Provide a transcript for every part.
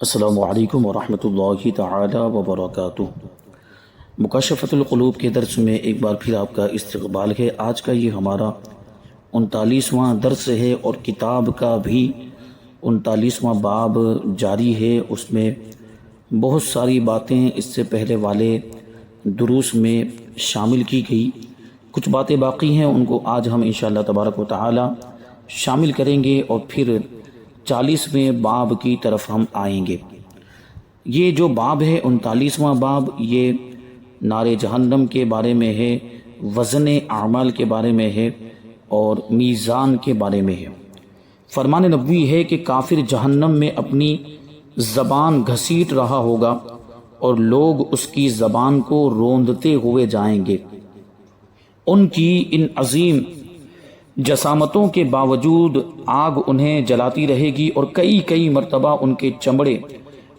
السلام علیکم ورحمۃ اللہ تعالی وبرکاتہ۔ مکاشفۃ القلوب کے درس میں ایک بار پھر آپ کا استقبال ہے۔ آج کا یہ ہمارا 39واں درس ہے اور کتاب کا بھی 39واں باب جاری ہے۔ اس میں بہت ساری باتیں اس سے پہلے والے دروس میں شامل کی گئی، کچھ باتیں باقی ہیں، ان کو آج ہم انشاءاللہ تبارک و تعالی شامل کریں گے اور پھر 40ویں باب کی طرف ہم آئیں گے۔ یہ جو باب ہے 39واں باب، یہ نار جہنم کے بارے میں ہے، وزن اعمال کے بارے میں ہے اور میزان کے بارے میں ہے۔ فرمان نبوی ہے کہ کافر جہنم میں اپنی زبان گھسیٹ رہا ہوگا اور لوگ اس کی زبان کو روندتے ہوئے جائیں گے۔ ان کی ان عظیم جسامتوں کے باوجود آگ انہیں جلاتی رہے گی اور کئی مرتبہ ان کے چمڑے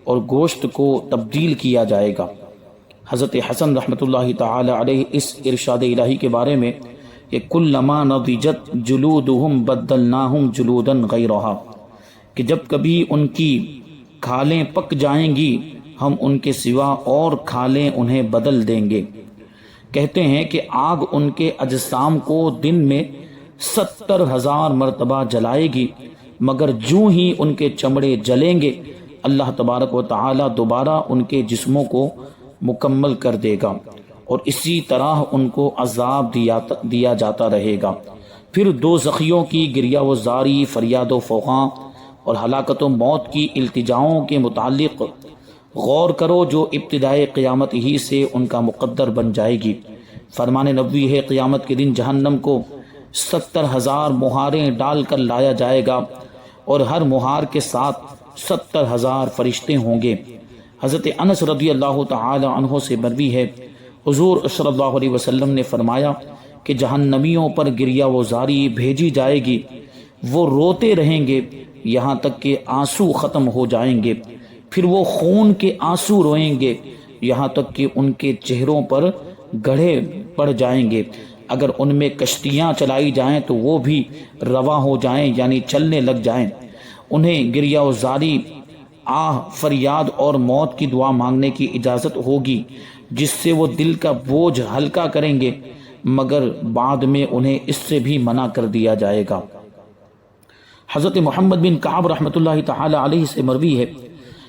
اور گوشت کو تبدیل کیا جائے گا۔ حضرت حسن رحمۃ اللہ تعالی علیہ اس ارشاد الہی کے بارے میں کہ کلما نضجت جلودہم بدلناہم جلودا غیرہا، کہ جب کبھی ان کی کھالیں پک جائیں گی ہم ان کے سوا اور کھالیں انہیں بدل دیں گے۔ کہتے ہیں کہ آگ ان کے اجسام کو دن میں 70,000 مرتبہ جلائے گی، مگر جوں ہی ان کے چمڑے جلیں گے اللہ تبارک و تعالی دوبارہ ان کے جسموں کو مکمل کر دے گا اور اسی طرح ان کو عذاب دیا جاتا رہے گا۔ پھر دوزخیوں کی گریہ و زاری، فریاد و فغاں اور ہلاکت و موت کی التجاؤں کے متعلق غور کرو جو ابتدائے قیامت ہی سے ان کا مقدر بن جائے گی۔ فرمان نبوی ہے قیامت کے دن جہنم کو 70,000 مہاریں ڈال کر لایا جائے گا اور ہر مہار کے ساتھ 70,000 فرشتے ہوں گے۔ حضرت انس رضی اللہ تعالی عنہ سے مروی ہے حضور صلی اللہ علیہ وسلم نے فرمایا کہ جہنمیوں پر گریہ و زاری بھیجی جائے گی، وہ روتے رہیں گے یہاں تک کہ آنسو ختم ہو جائیں گے، پھر وہ خون کے آنسو روئیں گے یہاں تک کہ ان کے چہروں پر گڑھے پڑ جائیں گے۔ اگر ان میں کشتیاں چلائی جائیں تو وہ بھی رواں ہو جائیں، یعنی چلنے لگ جائیں۔ انہیں گریہ و زاری، آہ، فریاد اور موت کی دعا مانگنے کی اجازت ہوگی جس سے وہ دل کا بوجھ ہلکا کریں گے، مگر بعد میں انہیں اس سے بھی منع کر دیا جائے گا۔ حضرت محمد بن کعب رحمۃ اللہ تعالی علیہ سے مروی ہے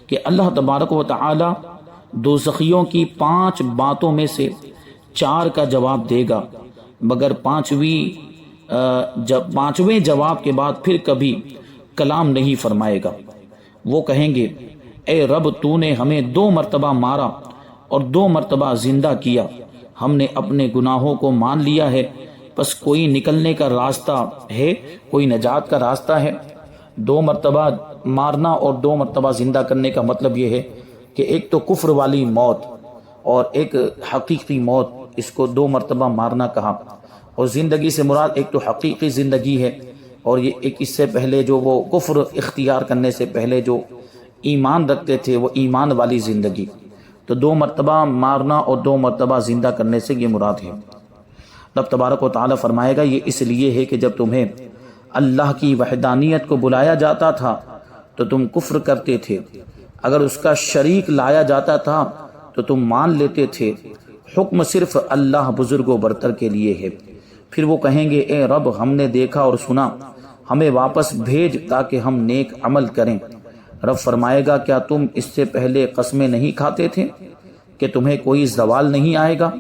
کہ اللہ تبارک و تعالی دوزخیوں کی 5 باتوں میں سے 4 کا جواب دے گا، مگر 5ویں جواب کے بعد پھر کبھی کلام نہیں فرمائے گا۔ وہ کہیں گے اے رب، تو نے ہمیں 2 مرتبہ مارا اور 2 مرتبہ زندہ کیا، ہم نے اپنے گناہوں کو مان لیا ہے، بس کوئی نکلنے کا راستہ ہے، کوئی نجات کا راستہ ہے؟ 2 مرتبہ مارنا اور 2 مرتبہ زندہ کرنے کا مطلب یہ ہے کہ ایک تو کفر والی موت اور ایک حقیقی موت، اس کو 2 مرتبہ مارنا کہا۔ اور زندگی سے مراد ایک تو حقیقی زندگی ہے اور یہ ایک اس سے پہلے جو وہ کفر اختیار کرنے سے پہلے جو ایمان رکھتے تھے وہ ایمان والی زندگی، تو 2 مرتبہ مارنا اور 2 مرتبہ زندہ کرنے سے یہ مراد ہے۔ رب تبارک و تعالی فرمائے گا یہ اس لیے ہے کہ جب تمہیں اللہ کی وحدانیت کو بلایا جاتا تھا تو تم کفر کرتے تھے، اگر اس کا شریک لایا جاتا تھا تو تم مان لیتے تھے۔ حکم صرف اللہ بزرگ و برتر کے لیے ہے۔ پھر وہ کہیں گے اے رب، ہم نے دیکھا اور سنا، ہمیں واپس بھیج تاکہ ہم نیک عمل کریں۔ رب فرمائے گا کیا تم اس سے پہلے قسمیں نہیں کھاتے تھے کہ تمہیں کوئی زوال نہیں آئے گا؟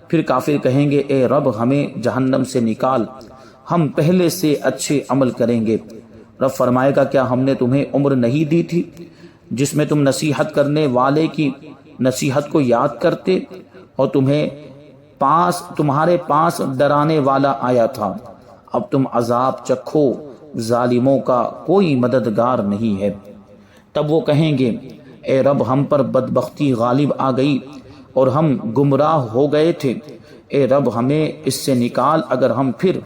پھر کافر کہیں گے اے رب، ہمیں جہنم سے نکال، ہم پہلے سے اچھے عمل کریں گے۔ رب فرمائے گا کیا ہم نے تمہیں عمر نہیں دی تھی جس میں تم نصیحت کرنے والے کی نصیحت کو یاد کرتے اور تمہارے پاس ڈرانے والا آیا تھا؟ اب تم عذاب چکھو، ظالموں کا کوئی مددگار نہیں ہے۔ تب وہ کہیں گے اے رب، ہم پر بدبختی غالب آ گئی اور ہم گمراہ ہو گئے تھے، اے رب ہمیں اس سے نکال، اگر ہم پھر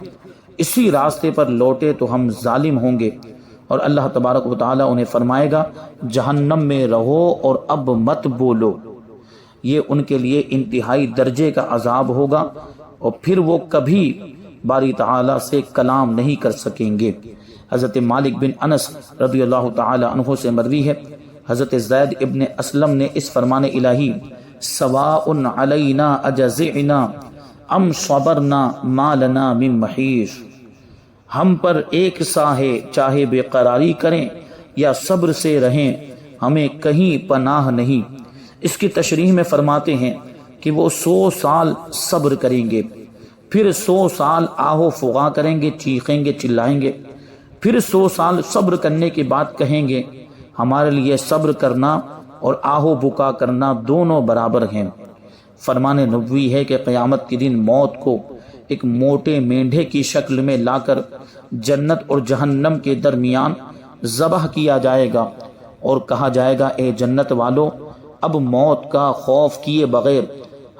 اسی راستے پر لوٹے تو ہم ظالم ہوں گے۔ اور اللہ تبارک و تعالی انہیں فرمائے گا جہنم میں رہو اور اب مت بولو۔ یہ ان کے لیے انتہائی درجے کا عذاب ہوگا اور پھر وہ کبھی باری تعالی سے کلام نہیں کر سکیں گے۔ حضرت مالک بن انس رضی اللہ تعالی عنہ سے مروی ہے حضرت زید ابن اسلم نے اس فرمان الہی سواء علینا اجزعنا ام صبرنا ما لنا من محیص، ہم پر ایک سا ہے چاہے بے قراری کریں یا صبر سے رہیں، ہمیں کہیں پناہ نہیں۔ اس کی تشریح میں فرماتے ہیں کہ وہ 100 سال صبر کریں گے، پھر 100 سال آہو فغاں کریں گے، چیخیں گے، چلائیں گے، پھر 100 سال صبر کرنے کے بعد کہیں گے ہمارے لیے صبر کرنا اور آہو بکا کرنا دونوں برابر ہیں۔ فرمان نبوی ہے کہ قیامت کے دن موت کو ایک موٹے مینڈھے کی شکل میں لا کر جنت اور جہنم کے درمیان ذبح کیا جائے گا اور کہا جائے گا اے جنت والو، اب موت کا خوف کیے بغیر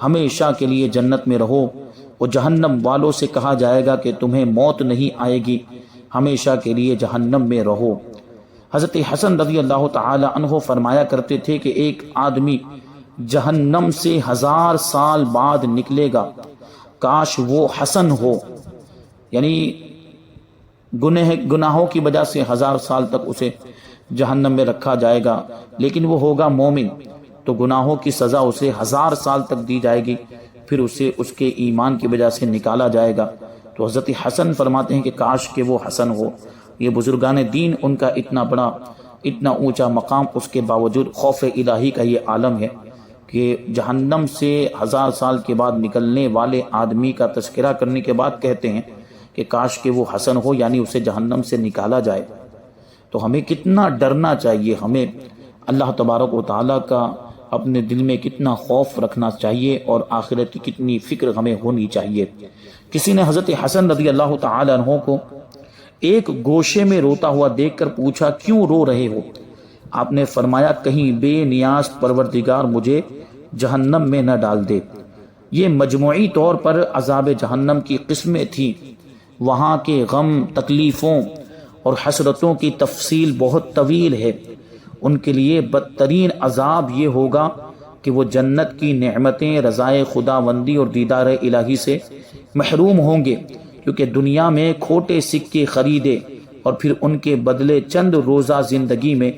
ہمیشہ کے لیے جنت میں رہو، اور جہنم والوں سے کہا جائے گا کہ تمہیں موت نہیں آئے گی، ہمیشہ کے لیے جہنم میں رہو۔ حضرت حسن رضی اللہ تعالی عنہ فرمایا کرتے تھے کہ ایک آدمی جہنم سے 1000 سال بعد نکلے گا، کاش وہ حسن ہو، یعنی گناہوں کی وجہ سے 1000 سال تک اسے جہنم میں رکھا جائے گا، لیکن وہ ہوگا مومن تو گناہوں کی سزا اسے 1000 سال تک دی جائے گی، پھر اسے اس کے ایمان کی وجہ سے نکالا جائے گا۔ تو حضرت حسن فرماتے ہیں کہ کاش کہ وہ حسن ہو۔ یہ بزرگان دین، ان کا اتنا بڑا اتنا اونچا مقام، اس کے باوجود خوف الہی کا یہ عالم ہے کہ جہنم سے 1000 سال کے بعد نکلنے والے آدمی کا تذکرہ کرنے کے بعد کہتے ہیں کہ کاش کہ وہ حسن ہو، یعنی اسے جہنم سے نکالا جائے۔ تو ہمیں کتنا ڈرنا چاہیے، ہمیں اللہ تبارک و تعالیٰ کا اپنے دل میں کتنا خوف رکھنا چاہیے اور آخرت کی کتنی فکر ہمیں ہونی چاہیے۔ کسی نے حضرت حسن رضی اللہ تعالی عنہ کو ایک گوشے میں روتا ہوا دیکھ کر پوچھا کیوں رو رہے ہو؟ آپ نے فرمایا کہیں بے نیاز پروردگار مجھے جہنم میں نہ ڈال دے۔ یہ مجموعی طور پر عذاب جہنم کی قسمیں تھیں۔ وہاں کے غم، تکلیفوں اور حسرتوں کی تفصیل بہت طویل ہے۔ ان کے لیے بدترین عذاب یہ ہوگا کہ وہ جنت کی نعمتیں، رضائے خداوندی اور دیدار الہی سے محروم ہوں گے، کیونکہ دنیا میں کھوٹے سکے خریدے اور پھر ان کے بدلے چند روزہ زندگی میں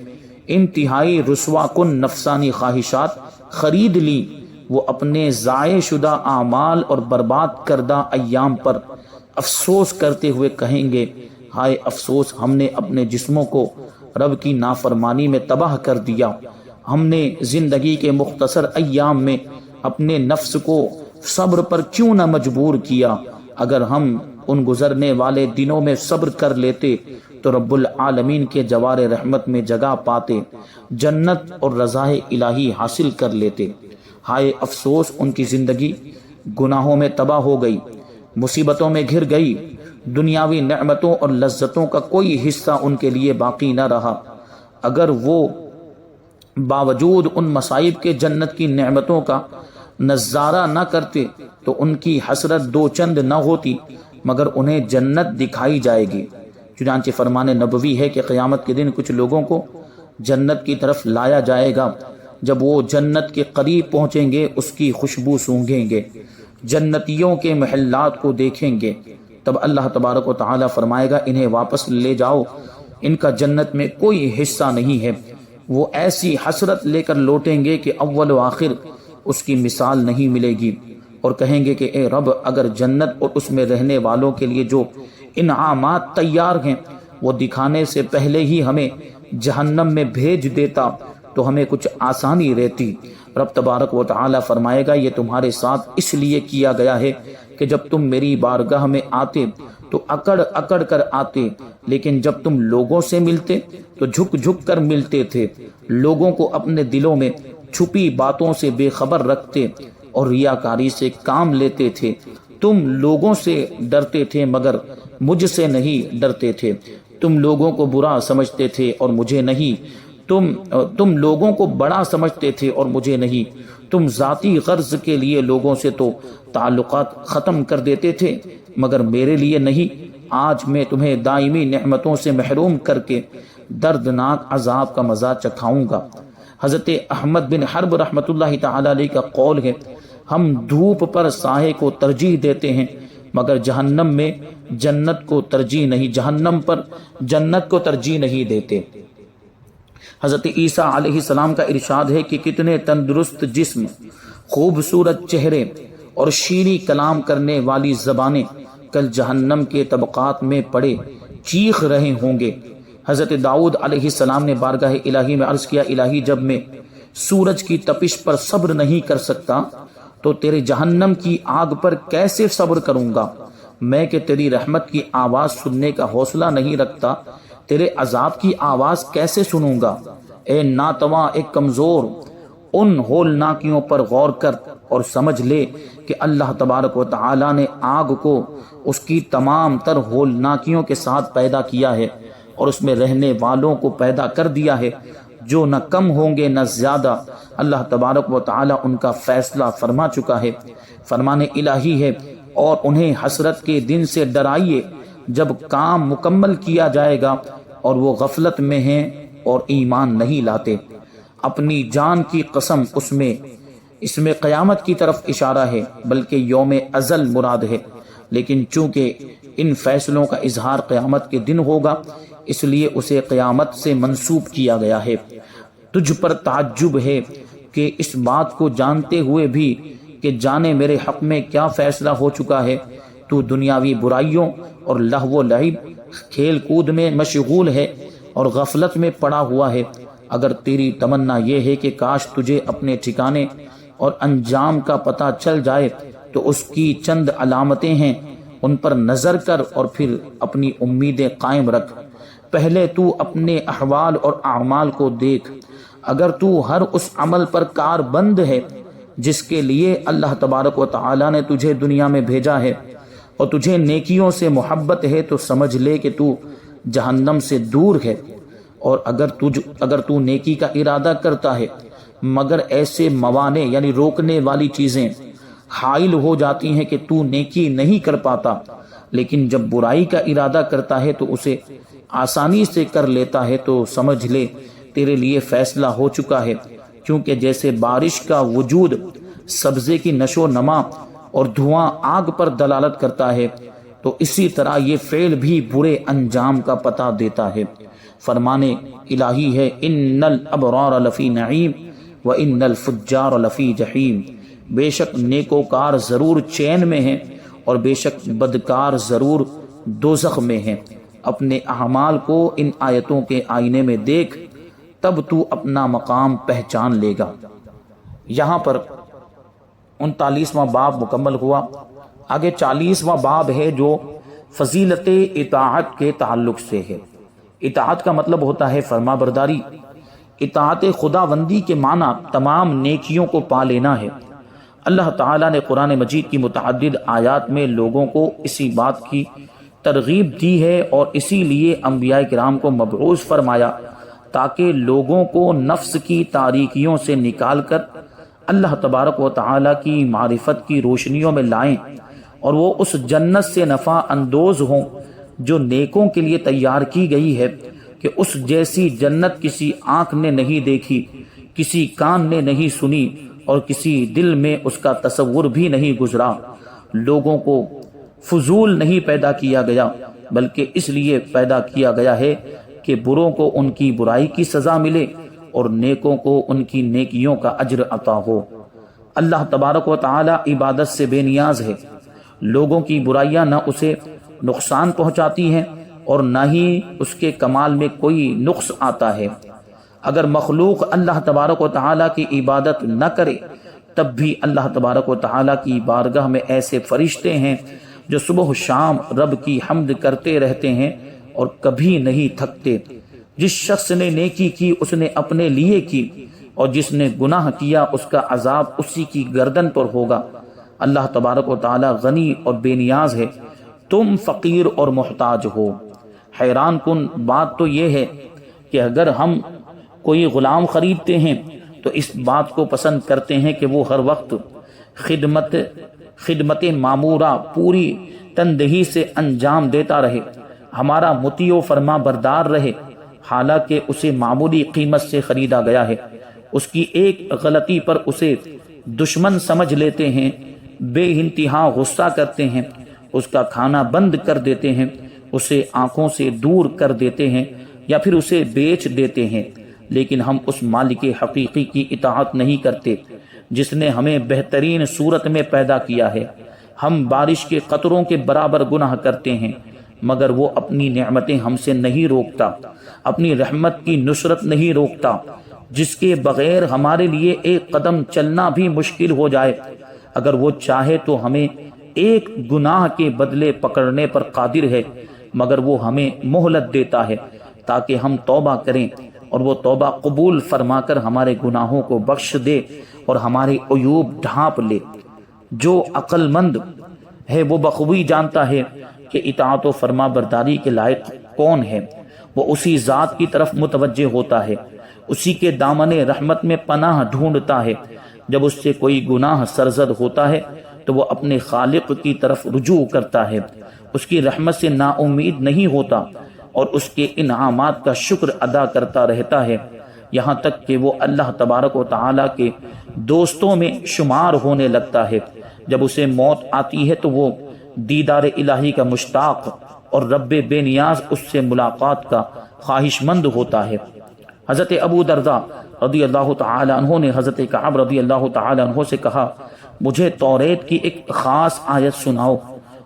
انتہائی رسوا کن نفسانی خواہشات خرید لی، وہ اپنے ضائع شدہ اعمال اور برباد کردہ ایام پر افسوس کرتے ہوئے کہیں گے ہائے افسوس، ہم نے اپنے جسموں کو رب کی نافرمانی میں تباہ کر دیا، ہم نے زندگی کے مختصر ایام میں اپنے نفس کو صبر پر کیوں نہ مجبور کیا۔ اگر ہم ان گزرنے والے دنوں میں صبر کر لیتے تو رب العالمین کے جوار رحمت میں جگہ پاتے، جنت اور رضائے الہی حاصل کر لیتے۔ ہائے افسوس، ان کی زندگی گناہوں میں تباہ ہو گئی، مصیبتوں میں گھر گئی، دنیاوی نعمتوں اور لذتوں کا کوئی حصہ ان کے لیے باقی نہ رہا۔ اگر وہ باوجود ان مصائب کے جنت کی نعمتوں کا نظارہ نہ کرتے تو ان کی حسرت دو چند نہ ہوتی، مگر انہیں جنت دکھائی جائے گی۔ چنانچہ فرمان نبوی ہے کہ قیامت کے دن کچھ لوگوں کو جنت کی طرف لایا جائے گا، جب وہ جنت کے قریب پہنچیں گے اس کی خوشبو سونگھیں گے، جنتیوں کے محلات کو دیکھیں گے، تب اللہ تبارک و تعالی فرمائے گا انہیں واپس لے جاؤ، ان کا جنت میں کوئی حصہ نہیں ہے۔ وہ ایسی حسرت لے کر لوٹیں گے کہ اول و آخر اس کی مثال نہیں ملے گی، اور کہیں گے کہ اے رب، اگر جنت اور اس میں رہنے والوں کے لیے جو انعامات تیار ہیں وہ دکھانے سے پہلے ہی ہمیں جہنم میں بھیج دیتا تو ہمیں کچھ آسانی رہتی۔ رب تبارک و تعالی فرمائے گا یہ تمہارے ساتھ اس لیے کیا گیا ہے کہ جب تم میری بارگاہ میں آتے تو اکڑ اکڑ کر آتے، لیکن جب تم لوگوں سے ملتے تو جھک جھک کر ملتے تھے، لوگوں کو اپنے دلوں میں چھپی باتوں سے بے خبر رکھتے اور ریاکاری سے کام لیتے تھے۔ تم لوگوں سے ڈرتے تھے مگر مجھ سے نہیں ڈرتے تھے، تم لوگوں کو برا سمجھتے تھے اور مجھے نہیں، تم لوگوں کو بڑا سمجھتے تھے اور مجھے نہیں، تم ذاتی غرض کے لیے لوگوں سے تو تعلقات ختم کر دیتے تھے مگر میرے لیے نہیں۔ آج میں تمہیں دائمی نعمتوں سے محروم کر کے دردناک عذاب کا مزہ چکھاؤں گا۔ حضرت احمد بن حرب رحمۃ اللہ تعالی علیہ کا قول ہے ہم دھوپ پر سائے کو ترجیح دیتے ہیں مگر جہنم میں جنت کو ترجیح نہیں، جہنم پر جنت کو ترجیح نہیں دیتے۔ حضرت عیسیٰ علیہ السلام کا ارشاد ہے کہ کتنے تندرست جسم، خوبصورت چہرے اور شیریں کلام کرنے والی زبانیں کل جہنم کے طبقات میں پڑے چیخ رہے ہوں گے۔ حضرت داؤد علیہ السلام نے بارگاہ الہی میں عرض کیا، الہی جب میں سورج کی تپش پر صبر نہیں کر سکتا تو تیرے جہنم کی آگ پر کیسے صبر کروں گا؟ میں کہ تیری رحمت کی آواز سننے کا حوصلہ نہیں رکھتا، تیرے عذاب کی آواز کیسے سنوں گا؟ اے ناتواں، اے کمزور، ان ہولناکیوں پر غور کر اور سمجھ لے کہ اللہ تبارک و تعالی نے آگ کو اس کی تمام تر ہولناکیوں کے ساتھ پیدا کیا ہے اور اس میں رہنے والوں کو پیدا کر دیا ہے جو نہ کم ہوں گے نہ زیادہ۔ اللہ تبارک و تعالی ان کا فیصلہ فرما چکا ہے، فرمان الہی ہے، اور انہیں حسرت کے دن سے ڈرائیے جب کام مکمل کیا جائے گا اور وہ غفلت میں ہیں اور ایمان نہیں لاتے۔ اپنی جان کی قسم، اس میں قیامت کی طرف اشارہ ہے، بلکہ یوم ازل مراد ہے، لیکن چونکہ ان فیصلوں کا اظہار قیامت کے دن ہوگا اس لیے اسے قیامت سے منسوب کیا گیا ہے۔ تجھ پر تعجب ہے کہ اس بات کو جانتے ہوئے بھی کہ جانے میرے حق میں کیا فیصلہ ہو چکا ہے، تو دنیاوی برائیوں اور لہو و لعب، کھیل کود میں مشغول ہے اور غفلت میں پڑا ہوا ہے۔ اگر تیری تمنا یہ ہے کہ کاش تجھے اپنے ٹھکانے اور انجام کا پتہ چل جائے تو اس کی چند علامتیں ہیں، ان پر نظر کر اور پھر اپنی امیدیں قائم رکھ۔ پہلے تو اپنے احوال اور اعمال کو دیکھ، اگر تو ہر اس عمل پر کار بند ہے جس کے لیے اللہ تبارک و تعالی نے تجھے دنیا میں بھیجا ہے اور تجھے نیکیوں سے محبت ہے تو سمجھ لے کہ تو جہنم سے دور ہے، اور اگر تو نیکی کا ارادہ کرتا ہے مگر ایسے موانع یعنی روکنے والی چیزیں حائل ہو جاتی ہیں کہ تو نیکی نہیں کر پاتا، لیکن جب برائی کا ارادہ کرتا ہے تو اسے آسانی سے کر لیتا ہے، تو سمجھ لے تیرے لیے فیصلہ ہو چکا ہے۔ کیونکہ جیسے بارش کا وجود سبزے کی نشو و نما اور دھواں آگ پر دلالت کرتا ہے، تو اسی طرح یہ فعل بھی برے انجام کا پتہ دیتا ہے۔ فرمان الہی ہے، ان الابرار لفی نعیم و ان الفجار لفی جحیم، بے شک نیکوکار ضرور چین میں ہیں اور بے شک بدکار ضرور دوزخ میں ہیں۔ اپنے اعمال کو ان آیتوں کے آئینے میں دیکھ، تب تو اپنا مقام پہچان لے گا۔ یہاں پر 39واں باب مکمل ہوا۔ آگے 40واں باب ہے جو فضیلت اطاعت کے تعلق سے ہے۔ اطاعت کا مطلب ہوتا ہے فرما برداری۔ اطاعت خداوندی کے معنی تمام نیکیوں کو پا لینا ہے۔ اللہ تعالیٰ نے قرآن مجید کی متعدد آیات میں لوگوں کو اسی بات کی ترغیب دی ہے اور اسی لیے انبیاء کرام کو مبعوث فرمایا تاکہ لوگوں کو نفس کی تاریکیوں سے نکال کر اللہ تبارک و تعالیٰ کی معرفت کی روشنیوں میں لائیں اور وہ اس جنت سے نفع اندوز ہوں جو نیکوں کے لیے تیار کی گئی ہے، کہ اس جیسی جنت کسی آنکھ نے نہیں دیکھی، کسی کان نے نہیں سنی اور کسی دل میں اس کا تصور بھی نہیں گزرا۔ لوگوں کو فضول نہیں پیدا کیا گیا، بلکہ اس لیے پیدا کیا گیا ہے کہ بروں کو ان کی برائی کی سزا ملے اور نیکوں کو ان کی نیکیوں کا اجر عطا ہو۔ اللہ تبارک و تعالی عبادت سے بے نیاز ہے۔ لوگوں کی برائیاں نہ اسے نقصان پہنچاتی ہیں اور نہ ہی اس کے کمال میں کوئی نقص آتا ہے۔ اگر مخلوق اللہ تبارک و تعالی کی عبادت نہ کرے تب بھی اللہ تبارک و تعالی کی بارگاہ میں ایسے فرشتے ہیں جو صبح و شام رب کی حمد کرتے رہتے ہیں اور کبھی نہیں تھکتے۔ جس شخص نے نیکی کی اس نے اپنے لیے کی، اور جس نے گناہ کیا اس کا عذاب اسی کی گردن پر ہوگا۔ اللہ تبارک و تعالی غنی اور بے نیاز ہے، تم فقیر اور محتاج ہو۔ حیران کن بات تو یہ ہے کہ اگر ہم کوئی غلام خریدتے ہیں تو اس بات کو پسند کرتے ہیں کہ وہ ہر وقت خدمت معمورہ پوری تندہی سے انجام دیتا رہے، ہمارا مطیع و فرما بردار رہے، حالانکہ اسے معمولی قیمت سے خریدا گیا ہے۔ اس کی ایک غلطی پر اسے دشمن سمجھ لیتے ہیں، بے انتہا غصہ کرتے ہیں، اس کا کھانا بند کر دیتے ہیں، اسے آنکھوں سے دور کر دیتے ہیں یا پھر اسے بیچ دیتے ہیں۔ لیکن ہم اس مالک حقیقی کی اطاعت نہیں کرتے جس نے ہمیں بہترین صورت میں پیدا کیا ہے۔ ہم بارش کے قطروں کے برابر گناہ کرتے ہیں، مگر وہ اپنی نعمتیں ہم سے نہیں روکتا، اپنی رحمت کی نصرت نہیں روکتا، جس کے بغیر ہمارے لیے ایک قدم چلنا بھی مشکل ہو جائے۔ اگر وہ چاہے تو ہمیں ایک گناہ کے بدلے پکڑنے پر قادر ہے، مگر وہ ہمیں مہلت دیتا ہے تاکہ ہم توبہ کریں، اور وہ توبہ قبول فرما کر ہمارے گناہوں کو بخش دے اور ہمارے عیوب ڈھانپ لے۔ جو عقل مند ہے وہ بخوبی جانتا ہے کہ اطاعت و فرما برداری کے لائق کون ہے۔ وہ اسی ذات کی طرف متوجہ ہوتا ہے، اسی کے دامن رحمت میں پناہ ڈھونڈتا ہے۔ جب اس سے کوئی گناہ سرزد ہوتا ہے تو وہ اپنے خالق کی طرف رجوع کرتا ہے، اس کی رحمت سے نا امید نہیں ہوتا اور اس کے انعامات کا شکر ادا کرتا رہتا ہے، یہاں تک کہ وہ اللہ تبارک و تعالی کے دوستوں میں شمار ہونے لگتا ہے۔ جب اسے موت آتی ہے تو وہ دیدار الہی کا مشتاق اور رب بے نیاز اس سے ملاقات کا خواہش مند ہوتا ہے۔ حضرت ابو درداء رضی اللہ تعالی عنہ نے حضرت کعب رضی اللہ تعالی عنہ سے کہا، مجھے توریت کی ایک خاص آیت سناؤ۔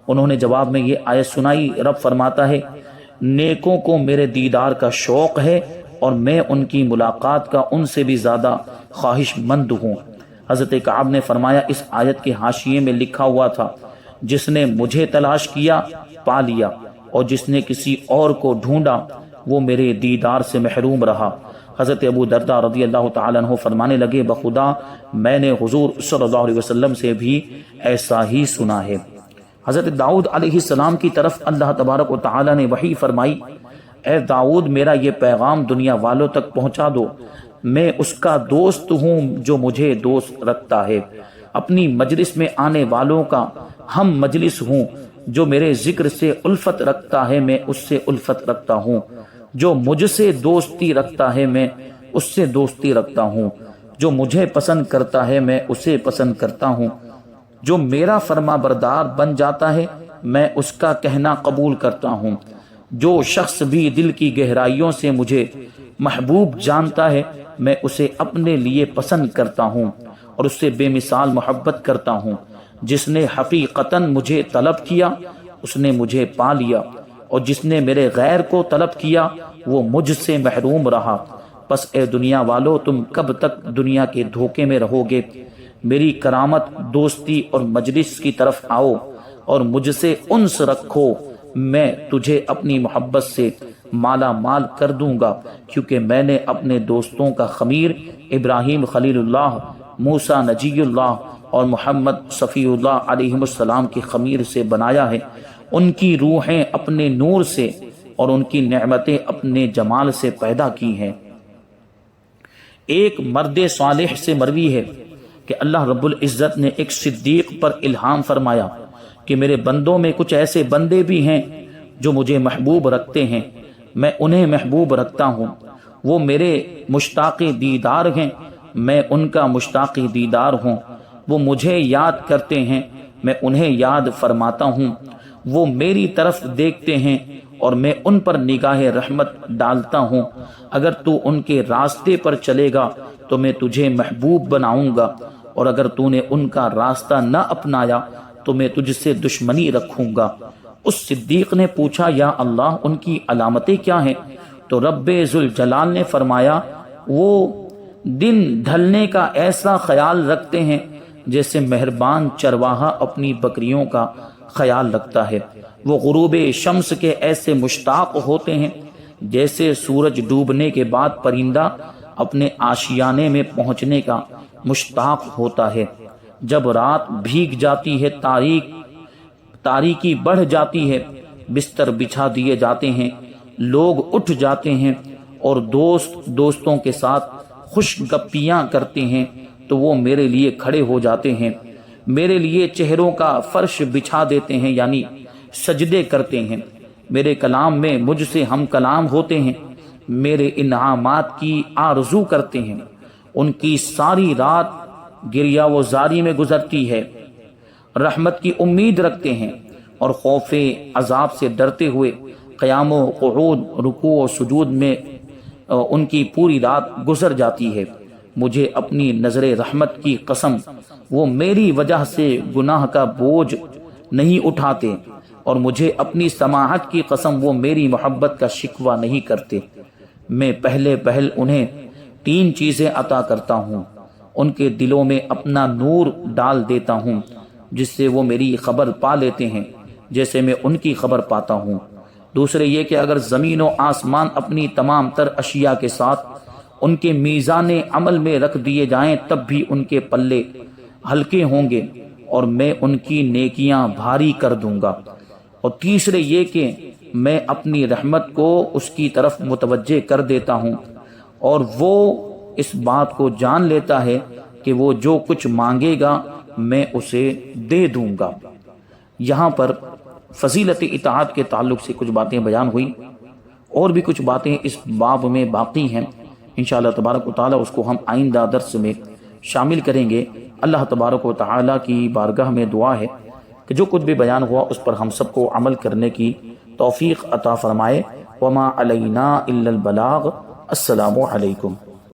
انہوں نے جواب میں یہ آیت سنائی۔ رب فرماتا ہے، نیکوں کو میرے دیدار کا شوق ہے اور میں ان کی ملاقات کا ان سے بھی زیادہ خواہش مند ہوں۔ حضرت کعب نے فرمایا، اس آیت کے حاشیے میں لکھا ہوا تھا، جس نے مجھے تلاش کیا پا لیا، اور جس نے کسی اور کو ڈھونڈا وہ میرے دیدار سے محروم رہا۔ حضرت ابو درداء رضی اللہ تعالیٰ عنہ فرمانے لگے، بخدا میں نے حضور صلی اللہ علیہ وسلم سے بھی ایسا ہی سنا ہے۔ حضرت داؤد علیہ السلام کی طرف اللہ تبارک و تعالیٰ نے وحی فرمائی، اے داؤد میرا یہ پیغام دنیا والوں تک پہنچا دو، میں اس کا دوست ہوں جو مجھے دوست رکھتا ہے، اپنی مجلس میں آنے والوں کا ہم مجلس ہوں، جو میرے ذکر سے الفت رکھتا ہے میں اس سے الفت رکھتا ہوں، جو مجھ سے دوستی رکھتا ہے میں اس سے دوستی رکھتا ہوں، جو مجھے پسند کرتا ہے میں اسے پسند کرتا ہوں، جو میرا فرما بردار بن جاتا ہے میں اس کا کہنا قبول کرتا ہوں، جو شخص بھی دل کی گہرائیوں سے مجھے محبوب جانتا ہے میں اسے اپنے لیے پسند کرتا ہوں اور اس سے بے مثال محبت کرتا ہوں۔ جس نے حقیقتاً مجھے طلب کیا اس نے مجھے پا لیا، اور جس نے میرے غیر کو طلب کیا وہ مجھ سے محروم رہا۔ پس اے دنیا والو، تم کب تک دنیا کے دھوکے میں رہو گے؟ میری کرامت، دوستی اور مجلس کی طرف آؤ اور مجھ سے انس رکھو، میں تجھے اپنی محبت سے مالا مال کر دوں گا، کیونکہ میں نے اپنے دوستوں کا خمیر ابراہیم خلیل اللہ، موسیٰ نجی اللہ اور محمد صفی اللہ علیہ السلام کی خمیر سے بنایا ہے۔ ان کی روحیں اپنے نور سے اور ان کی نعمتیں اپنے جمال سے پیدا کی ہیں۔ ایک مرد صالح سے مروی ہے کہ اللہ رب العزت نے ایک صدیق پر الہام فرمایا کہ میرے بندوں میں کچھ ایسے بندے بھی ہیں جو مجھے محبوب رکھتے ہیں، میں انہیں محبوب رکھتا ہوں، وہ میرے مشتاق دیدار ہیں، میں ان کا مشتاق دیدار ہوں، وہ مجھے یاد کرتے ہیں، میں انہیں یاد فرماتا ہوں، وہ میری طرف دیکھتے ہیں اور میں ان پر نگاہ رحمت ڈالتا ہوں۔ اگر تو ان کے راستے پر چلے گا تو میں تجھے محبوب بناؤں گا، اور اگر تو نے ان کا راستہ نہ اپنایا تو میں تجھ سے دشمنی رکھوں گا۔ اس صدیق نے پوچھا، یا اللہ ان کی علامتیں کیا ہیں؟ تو رب ذوالجلال نے فرمایا، وہ دن ڈھلنے کا ایسا خیال رکھتے ہیں جیسے مہربان چرواہا اپنی بکریوں کا خیال رکھتا ہے، وہ غروب شمس کے ایسے مشتاق ہوتے ہیں جیسے سورج ڈوبنے کے بعد پرندہ اپنے آشیانے میں پہنچنے کا مشتاق ہوتا ہے۔ جب رات بھیگ جاتی ہے، تاریکی بڑھ جاتی ہے، بستر بچھا دیے جاتے ہیں، لوگ اٹھ جاتے ہیں اور دوستوں کے ساتھ خوش گپیاں کرتے ہیں تو وہ میرے لیے کھڑے ہو جاتے ہیں، میرے لیے چہروں کا فرش بچھا دیتے ہیں، یعنی سجدے کرتے ہیں، میرے کلام میں مجھ سے ہم کلام ہوتے ہیں، میرے انعامات کی آرزو کرتے ہیں، ان کی ساری رات گریہ و زاری میں گزرتی ہے، رحمت کی امید رکھتے ہیں اور خوف عذاب سے ڈرتے ہوئے قیام و قعود، رکوع و سجود میں ان کی پوری رات گزر جاتی ہے۔ مجھے اپنی نظر رحمت کی قسم وہ میری وجہ سے گناہ کا بوجھ نہیں اٹھاتے، اور مجھے اپنی سماحت کی قسم وہ میری محبت کا شکوہ نہیں کرتے۔ میں پہلے پہل انہیں 3 چیزیں عطا کرتا ہوں۔ ان کے دلوں میں اپنا نور ڈال دیتا ہوں جس سے وہ میری خبر پا لیتے ہیں جیسے میں ان کی خبر پاتا ہوں۔ دوسرے یہ کہ اگر زمین و آسمان اپنی تمام تر اشیاء کے ساتھ ان کے میزان عمل میں رکھ دیے جائیں تب بھی ان کے پلے ہلکے ہوں گے اور میں ان کی نیکیاں بھاری کر دوں گا۔ اور تیسرے یہ کہ میں اپنی رحمت کو اس کی طرف متوجہ کر دیتا ہوں اور وہ اس بات کو جان لیتا ہے کہ وہ جو کچھ مانگے گا میں اسے دے دوں گا۔ یہاں پر فضیلت اطاعت کے تعلق سے کچھ باتیں بیان ہوئی، اور بھی کچھ باتیں اس باب میں باقی ہیں، انشاءاللہ تبارک و تعالی اس کو ہم آئندہ درس میں شامل کریں گے۔ اللہ تبارک و تعالی کی بارگاہ میں دعا ہے کہ جو کچھ بھی بیان ہوا اس پر ہم سب کو عمل کرنے کی توفیق عطا فرمائے۔ وما علینا الا البلاغ۔ السلام علیکم۔